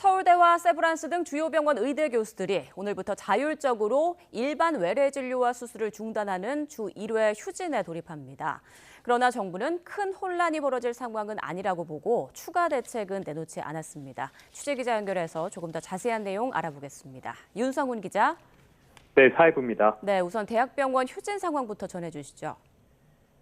서울대와 세브란스 등 주요 병원 의대 교수들이 오늘부터 자율적으로 일반 외래 진료와 수술을 중단하는 주 1회 휴진에 돌입합니다. 그러나 정부는 큰 혼란이 벌어질 상황은 아니라고 보고 추가 대책은 내놓지 않았습니다. 취재기자 연결해서 조금 더 자세한 내용 알아보겠습니다. 윤성훈 기자. 네, 사회부입니다. 네, 우선 대학병원 휴진 상황부터 전해주시죠.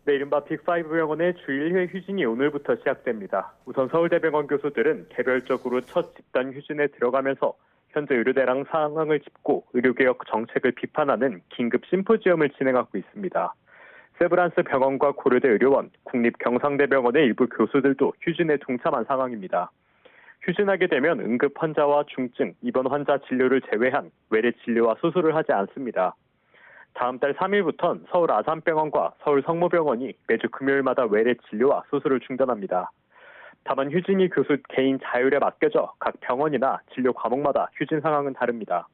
네, 이른바 빅5 병원의 주 1회 휴진이 오늘부터 시작됩니다. 우선 서울대병원 교수들은 개별적으로 첫 집단 휴진에 들어가면서 현재 의료대랑 상황을 짚고 의료개혁 정책을 비판하는 긴급 심포지엄을 진행하고 있습니다. 세브란스 병원과 고려대 의료원, 국립경상대병원의 일부 교수들도 휴진에 동참한 상황입니다. 휴진하게 되면 응급 환자와 중증, 입원 환자 진료를 제외한 외래 진료와 수술을 하지 않습니다. 다음 달 3일부터는 서울 아산병원과 서울 성모병원이 매주 금요일마다 외래 진료와 수술을 중단합니다. 다만 휴진이 교수 개인 자율에 맡겨져 각 병원이나 진료 과목마다 휴진 상황은 다릅니다.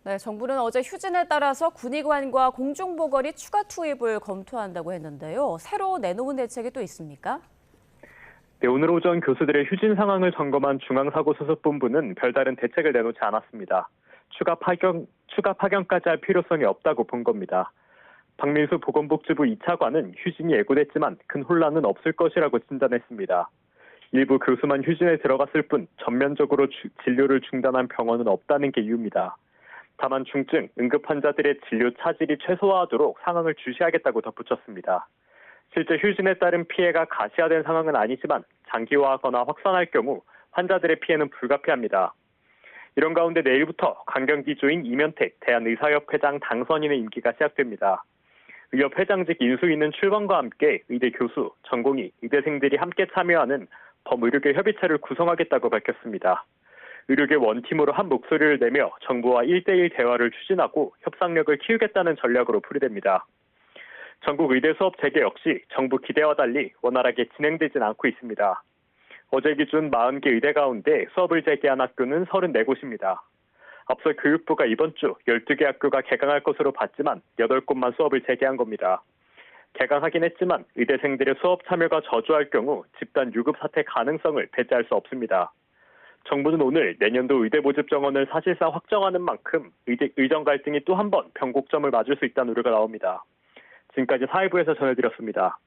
네, 정부는 어제 휴진에 따라서 군의관과 공중보건이 추가 투입을 검토한다고 했는데요. 새로 내놓은 대책이 또 있습니까? 네, 오늘 오전 교수들의 휴진 상황을 점검한 중앙사고수습본부는 별다른 대책을 내놓지 않았습니다. 추가 파견까지 할 필요성이 없다고 본 겁니다. 박민수 보건복지부 2차관은 휴진이 예고됐지만 큰 혼란은 없을 것이라고 진단했습니다. 일부 교수만 휴진에 들어갔을 뿐 전면적으로 진료를 중단한 병원은 없다는 게 이유입니다. 다만 중증, 응급 환자들의 진료 차질이 최소화하도록 상황을 주시하겠다고 덧붙였습니다. 실제 휴진에 따른 피해가 가시화된 상황은 아니지만 장기화하거나 확산할 경우 환자들의 피해는 불가피합니다. 이런 가운데 내일부터 강경기조인 이면택 대한의사협회장 당선인의 임기가 시작됩니다. 의협 회장직 인수위는 출범과 함께 의대 교수, 전공의, 의대생들이 함께 참여하는 범의료계 협의체를 구성하겠다고 밝혔습니다. 의료계 원팀으로 한 목소리를 내며 정부와 1대1 대화를 추진하고 협상력을 키우겠다는 전략으로 풀이됩니다. 전국 의대 수업 재개 역시 정부 기대와 달리 원활하게 진행되진 않고 있습니다. 어제 기준 40개 의대 가운데 수업을 재개한 학교는 34곳입니다. 앞서 교육부가 이번 주 12개 학교가 개강할 것으로 봤지만 8곳만 수업을 재개한 겁니다. 개강하긴 했지만 의대생들의 수업 참여가 저조할 경우 집단 유급 사퇴 가능성을 배제할 수 없습니다. 정부는 오늘 내년도 의대 모집 정원을 사실상 확정하는 만큼 의정 갈등이 또 한 번 변곡점을 맞을 수 있다는 우려가 나옵니다. 지금까지 사회부에서 전해드렸습니다.